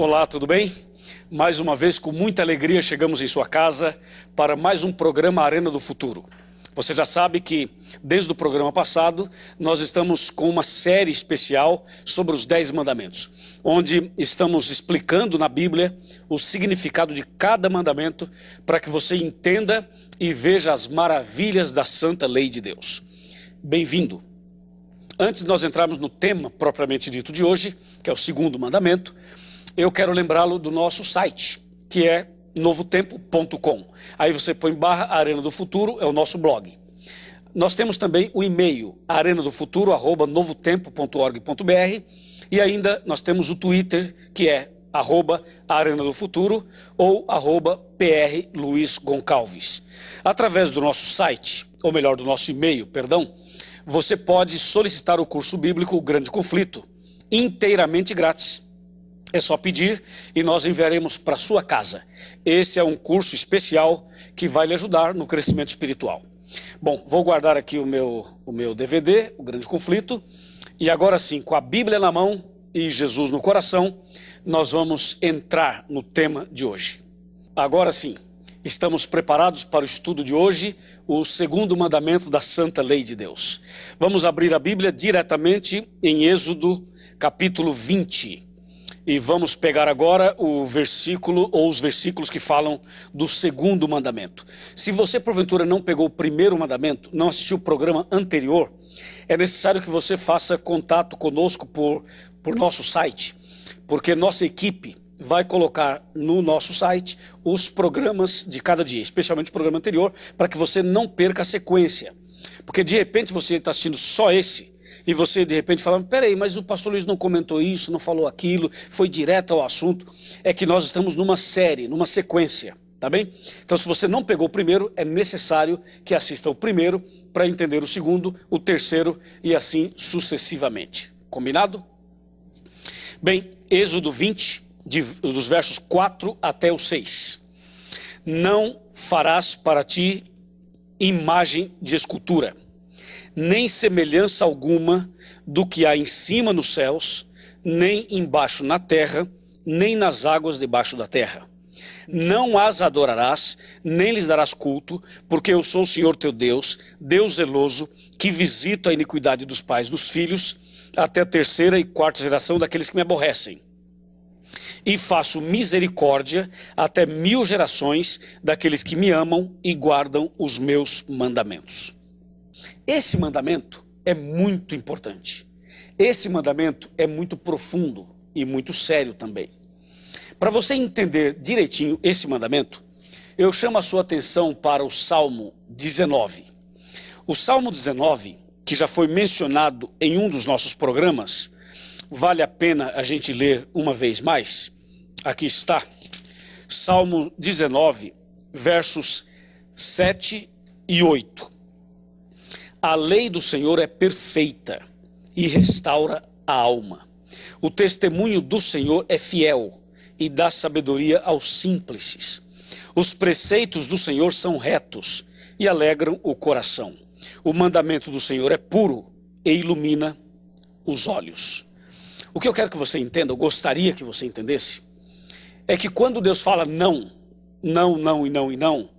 Olá, tudo bem? Mais uma vez, com muita alegria, chegamos em sua casa para mais um programa Arena do Futuro. Você já sabe que, desde o programa passado, nós estamos com uma série especial sobre os 10 mandamentos, onde estamos explicando na Bíblia o significado de cada mandamento para que você entenda e veja as maravilhas da santa lei de Deus. Bem-vindo! Antes de nós entrarmos no tema propriamente dito de hoje, que é o segundo mandamento, eu quero lembrá-lo do nosso site, que é novotempo.com. Aí você põe /Arena do Futuro, é o nosso blog. Nós temos também o e-mail, arenadofuturo@novotempo.org.br, e ainda nós temos o Twitter, que é @Arena do Futuro ou @PRLuizGoncalves. Através do nosso site, ou melhor, do nosso e-mail, perdão, você pode solicitar o curso bíblico O Grande Conflito, inteiramente grátis. É só pedir e nós enviaremos para sua casa. Esse é um curso especial que vai lhe ajudar no crescimento espiritual. Bom, vou guardar aqui o meu DVD, O Grande Conflito, e agora sim, com a Bíblia na mão e Jesus no coração, nós vamos entrar no tema de hoje. Agora sim, estamos preparados para o estudo de hoje, o segundo mandamento da Santa Lei de Deus. Vamos abrir a Bíblia diretamente em Êxodo, capítulo 20. E vamos pegar agora o versículo ou os versículos que falam do segundo mandamento. Se você porventura não pegou o primeiro mandamento, não assistiu o programa anterior, é necessário que você faça contato conosco por nosso site, porque nossa equipe vai colocar no nosso site os programas de cada dia, especialmente o programa anterior, para que você não perca a sequência. Porque de repente você está assistindo só esse, e você de repente fala, peraí, mas o pastor Luiz não comentou isso, não falou aquilo, foi direto ao assunto. É que nós estamos numa série, numa sequência, tá bem? Então se você não pegou o primeiro, é necessário que assista o primeiro para entender o segundo, o terceiro e assim sucessivamente. Combinado? Bem, Êxodo 20, dos versos 4 até o 6. Não farás para ti imagem de escultura, nem semelhança alguma do que há em cima nos céus, nem embaixo na terra, nem nas águas debaixo da terra. Não as adorarás, nem lhes darás culto, porque eu sou o Senhor teu Deus, Deus zeloso, que visito a iniquidade dos pais dos filhos, até a terceira e quarta geração daqueles que me aborrecem. E faço misericórdia até 1000 gerações daqueles que me amam e guardam os meus mandamentos. Esse mandamento é muito importante. Esse mandamento é muito profundo e muito sério também. Para você entender direitinho esse mandamento, eu chamo a sua atenção para o Salmo 19. O Salmo 19, que já foi mencionado em um dos nossos programas, vale a pena a gente ler uma vez mais. Aqui está, Salmo 19, versos 7 e 8. A lei do Senhor é perfeita e restaura a alma. O testemunho do Senhor é fiel e dá sabedoria aos simples. Os preceitos do Senhor são retos e alegram o coração. O mandamento do Senhor é puro e ilumina os olhos. O que eu quero que você entenda, eu gostaria que você entendesse, é que quando Deus fala não, não, não e não e não,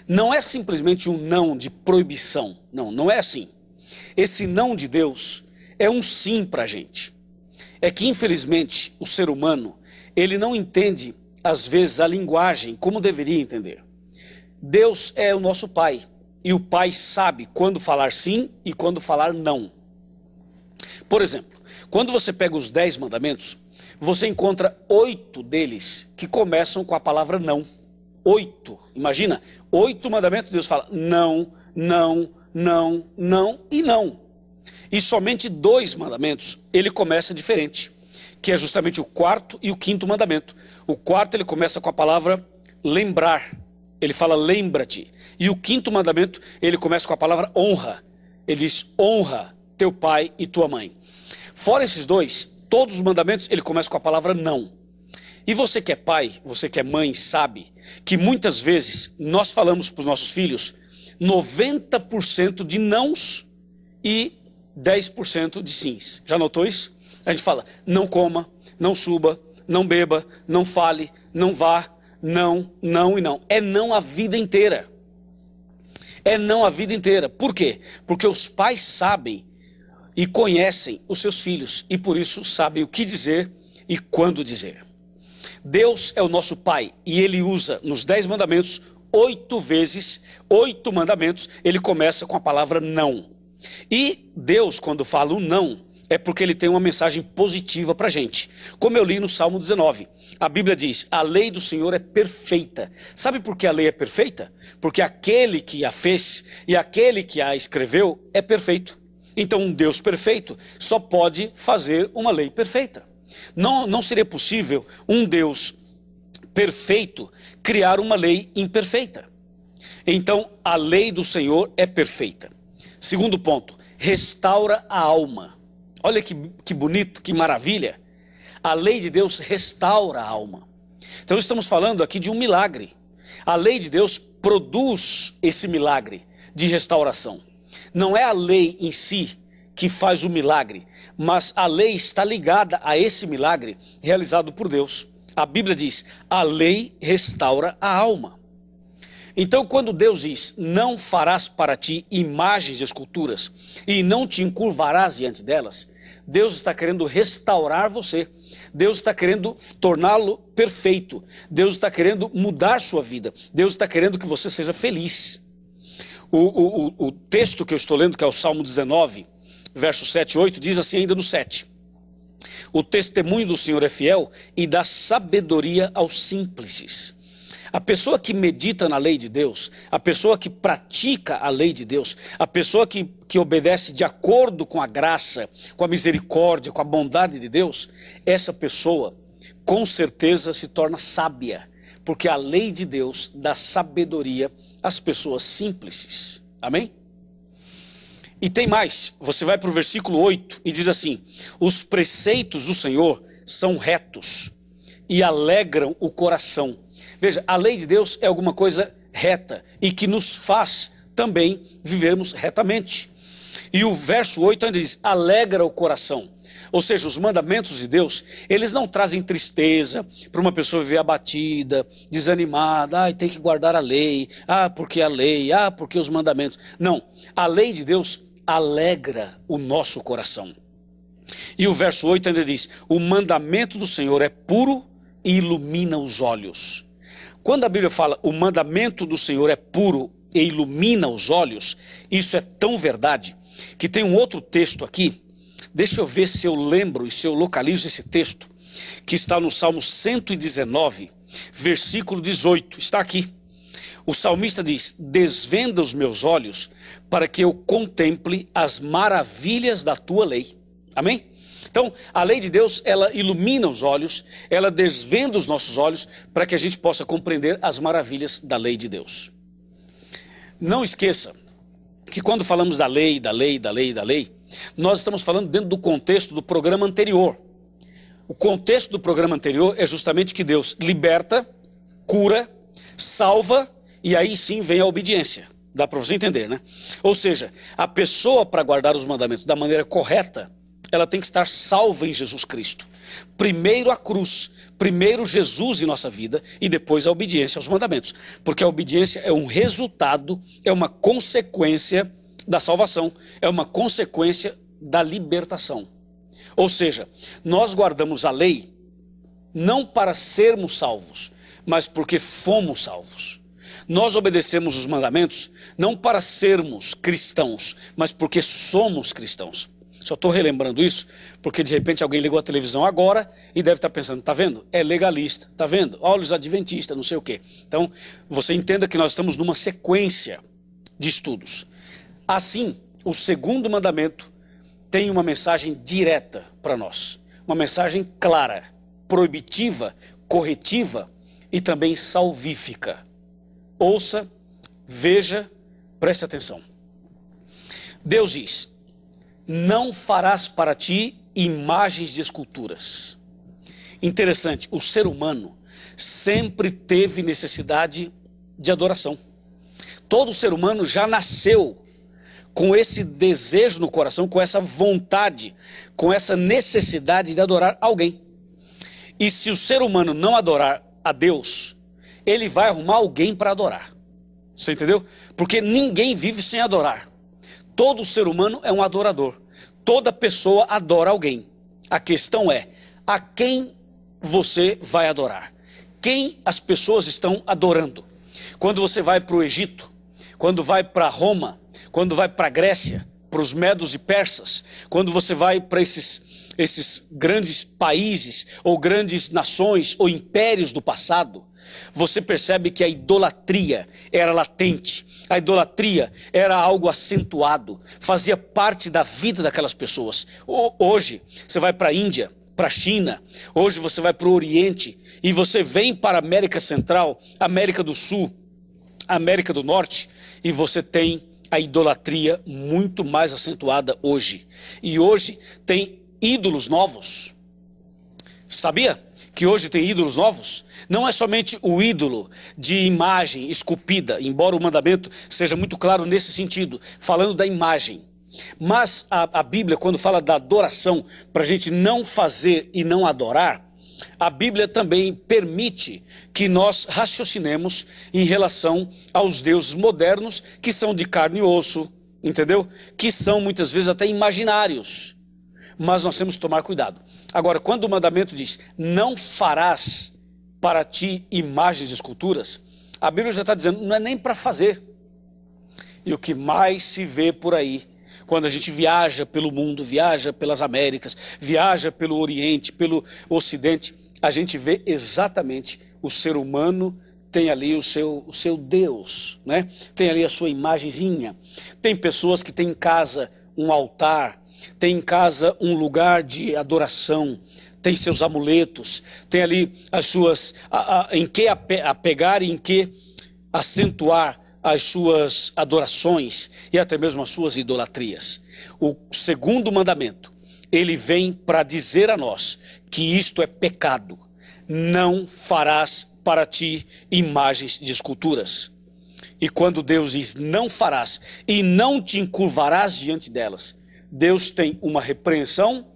não é simplesmente um não de proibição. Não, não é assim. Esse não de Deus é um sim para a gente. É que infelizmente o ser humano, ele não entende às vezes a linguagem como deveria entender. Deus é o nosso Pai e o Pai sabe quando falar sim e quando falar não. Por exemplo, quando você pega os 10 mandamentos, você encontra 8 deles que começam com a palavra não. 8, imagina, 8 mandamentos, Deus fala não, não, não, não e não. E somente 2 mandamentos, ele começa diferente, que é justamente o 4º e o 5º mandamento. O 4º ele começa com a palavra lembrar, ele fala lembra-te. E o 5º mandamento, ele começa com a palavra honra, ele diz honra teu pai e tua mãe. Fora esses 2, todos os mandamentos, ele começa com a palavra não. E você que é pai, você que é mãe, sabe que muitas vezes nós falamos para os nossos filhos 90% de nãos e 10% de sims. Já notou isso? A gente fala, não coma, não suba, não beba, não fale, não vá, não, não e não. É não a vida inteira. É não a vida inteira. Por quê? Porque os pais sabem e conhecem os seus filhos e por isso sabem o que dizer e quando dizer. Deus é o nosso Pai e Ele usa nos 10 mandamentos 8 vezes, 8 mandamentos, Ele começa com a palavra não. E Deus, quando fala o não, é porque Ele tem uma mensagem positiva para a gente. Como eu li no Salmo 19, a Bíblia diz, a lei do Senhor é perfeita. Sabe por que a lei é perfeita? Porque aquele que a fez e aquele que a escreveu é perfeito. Então um Deus perfeito só pode fazer uma lei perfeita. Não seria possível um Deus perfeito criar uma lei imperfeita. Então a lei do Senhor é perfeita. Segundo ponto, restaura a alma. Olha que bonito, que maravilha. A lei de Deus restaura a alma. Então estamos falando aqui de um milagre. A lei de Deus produz esse milagre de restauração. Não é a lei em si que faz o milagre, mas a lei está ligada a esse milagre realizado por Deus. A Bíblia diz, a lei restaura a alma. Então quando Deus diz, não farás para ti imagens de esculturas e não te encurvarás diante delas, Deus está querendo restaurar você. Deus está querendo torná-lo perfeito. Deus está querendo mudar sua vida. Deus está querendo que você seja feliz. O texto que eu estou lendo, que é o Salmo 19, versos 7 e 8, diz assim ainda no 7. O testemunho do Senhor é fiel e dá sabedoria aos simples. A pessoa que medita na lei de Deus, a pessoa que pratica a lei de Deus, a pessoa que obedece de acordo com a graça, com a misericórdia, com a bondade de Deus, essa pessoa com certeza se torna sábia, porque a lei de Deus dá sabedoria às pessoas simples. Amém? E tem mais, você vai para o versículo 8 e diz assim, os preceitos do Senhor são retos e alegram o coração. Veja, a lei de Deus é alguma coisa reta e que nos faz também vivermos retamente. E o verso 8 ainda diz, alegra o coração. Ou seja, os mandamentos de Deus, eles não trazem tristeza para uma pessoa viver abatida, desanimada, tem que guardar a lei, porque a lei, porque os mandamentos. Não, a lei de Deus alegra o nosso coração. E o verso 8 ainda diz, o mandamento do Senhor é puro e ilumina os olhos. Quando a Bíblia fala, o mandamento do Senhor é puro e ilumina os olhos, isso é tão verdade, que tem um outro texto aqui, deixa eu ver se eu lembro e se eu localizo esse texto, que está no Salmo 119, versículo 18, está aqui. O salmista diz, desvenda os meus olhos para que eu contemple as maravilhas da tua lei. Amém? Então, a lei de Deus, ela ilumina os olhos, ela desvenda os nossos olhos para que a gente possa compreender as maravilhas da lei de Deus. Não esqueça que quando falamos da lei, nós estamos falando dentro do contexto do programa anterior. O contexto do programa anterior é justamente que Deus liberta, cura, salva e aí sim vem a obediência. Dá para você entender, né? Ou seja, a pessoa para guardar os mandamentos da maneira correta, ela tem que estar salva em Jesus Cristo. Primeiro a cruz, primeiro Jesus em nossa vida e depois a obediência aos mandamentos. Porque a obediência é um resultado, é uma consequência da salvação, é uma consequência da libertação. Ou seja, nós guardamos a lei não para sermos salvos, mas porque fomos salvos. Nós obedecemos os mandamentos não para sermos cristãos, mas porque somos cristãos. Só estou relembrando isso, porque de repente alguém ligou a televisão agora e deve estar pensando, tá vendo? É legalista, tá vendo? Olha os adventistas, não sei o quê. Então, você entenda que nós estamos numa sequência de estudos. Assim, o segundo mandamento tem uma mensagem direta para nós. Uma mensagem clara, proibitiva, corretiva e também salvífica. Ouça, veja, preste atenção. Deus diz, não farás para ti imagens de esculturas. Interessante, o ser humano sempre teve necessidade de adoração. Todo ser humano já nasceu com esse desejo no coração, com essa vontade, com essa necessidade de adorar alguém. E se o ser humano não adorar a Deus, ele vai arrumar alguém para adorar. Você entendeu? Porque ninguém vive sem adorar. Todo ser humano é um adorador. Toda pessoa adora alguém. A questão é, a quem você vai adorar? Quem as pessoas estão adorando? Quando você vai para o Egito, quando vai para Roma, quando vai para a Grécia, para os medos e persas, quando você vai para esses grandes países, ou grandes nações, ou impérios do passado, você percebe que a idolatria era latente, a idolatria era algo acentuado, fazia parte da vida daquelas pessoas. Hoje, você vai para a Índia, para a China, hoje você vai para o Oriente, e você vem para a América Central, América do Sul, América do Norte, e você tem a idolatria muito mais acentuada hoje. E hoje tem ídolos novos. Sabia que hoje tem ídolos novos? Não é somente o ídolo de imagem esculpida, embora o mandamento seja muito claro nesse sentido, falando da imagem. Mas a Bíblia, quando fala da adoração, para a gente não fazer e não adorar, a Bíblia também permite que nós raciocinemos em relação aos deuses modernos, que são de carne e osso, entendeu? Que são muitas vezes até imaginários. Mas nós temos que tomar cuidado. Agora, quando o mandamento diz, não farás para ti imagens e esculturas, a Bíblia já está dizendo, não é nem para fazer. E o que mais se vê por aí, quando a gente viaja pelo mundo, viaja pelas Américas, viaja pelo Oriente, pelo Ocidente, a gente vê exatamente o ser humano tem ali o seu Deus, né? Tem ali a sua imagenzinha. Tem pessoas que têm em casa um altar, tem em casa um lugar de adoração, tem seus amuletos, tem ali as suas, em que apegar e em que acentuar as suas adorações e até mesmo as suas idolatrias. O segundo mandamento, ele vem para dizer a nós que isto é pecado. Não farás para ti imagens de esculturas. E quando Deus diz não farás e não te encurvarás diante delas, Deus tem uma repreensão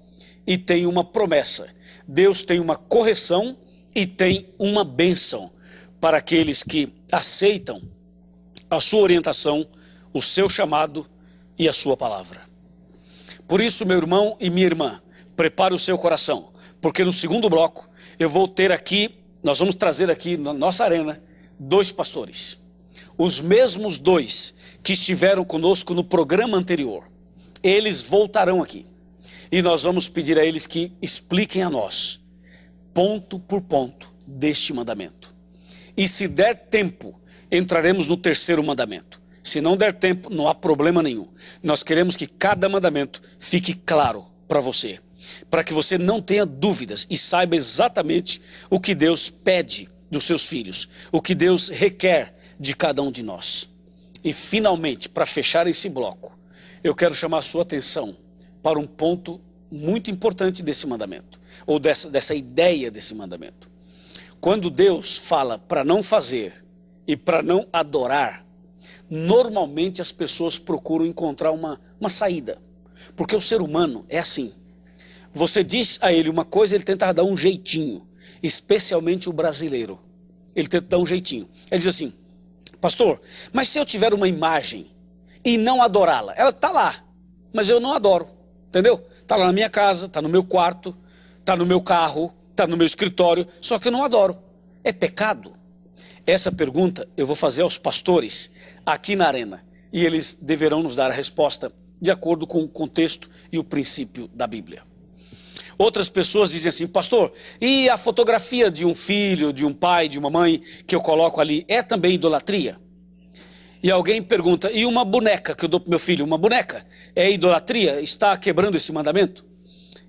e tem uma promessa. Deus tem uma correção e tem uma bênção para aqueles que aceitam a sua orientação, o seu chamado e a sua palavra. Por isso, meu irmão e minha irmã, prepare o seu coração, porque no segundo bloco eu vou ter aqui, nós vamos trazer aqui na nossa arena, 2 pastores. Os mesmos 2 que estiveram conosco no programa anterior. Eles voltarão aqui. E nós vamos pedir a eles que expliquem a nós, ponto por ponto, deste mandamento. E se der tempo, entraremos no terceiro mandamento. Se não der tempo, não há problema nenhum. Nós queremos que cada mandamento fique claro para você, para que você não tenha dúvidas e saiba exatamente o que Deus pede dos seus filhos, o que Deus requer de cada um de nós. E finalmente, para fechar esse bloco, eu quero chamar a sua atenção para um ponto muito importante desse mandamento, ou dessa ideia desse mandamento. Quando Deus fala para não fazer e para não adorar, normalmente as pessoas procuram encontrar uma saída, porque o ser humano é assim. Você diz a ele uma coisa, ele tenta dar um jeitinho, especialmente o brasileiro. Ele tenta dar um jeitinho. Ele diz assim, pastor, mas se eu tiver uma imagem e não adorá-la, ela está lá, mas eu não adoro, entendeu? Está lá na minha casa, está no meu quarto, está no meu carro, está no meu escritório, só que eu não adoro. É pecado? Essa pergunta eu vou fazer aos pastores aqui na arena, e eles deverão nos dar a resposta de acordo com o contexto e o princípio da Bíblia. Outras pessoas dizem assim, pastor, e a fotografia de um filho, de um pai, de uma mãe que eu coloco ali, é também idolatria? E alguém pergunta, e uma boneca que eu dou para meu filho, uma boneca, é idolatria? Está quebrando esse mandamento?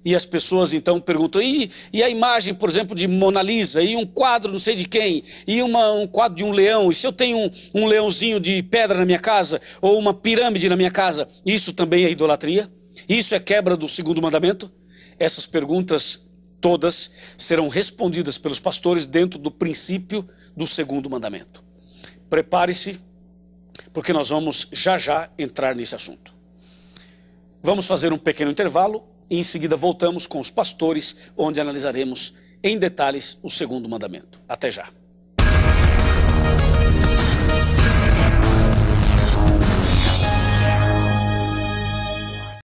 E as pessoas então perguntam, e a imagem, por exemplo, de Mona Lisa, e um quadro não sei de quem, e um quadro de um leão, e se eu tenho um leãozinho de pedra na minha casa, ou uma pirâmide na minha casa, isso também é idolatria? Isso é quebra do segundo mandamento? Essas perguntas todas serão respondidas pelos pastores dentro do princípio do segundo mandamento. Prepare-se, porque nós vamos já entrar nesse assunto. Vamos fazer um pequeno intervalo e em seguida voltamos com os pastores, onde analisaremos em detalhes o segundo mandamento. Até já.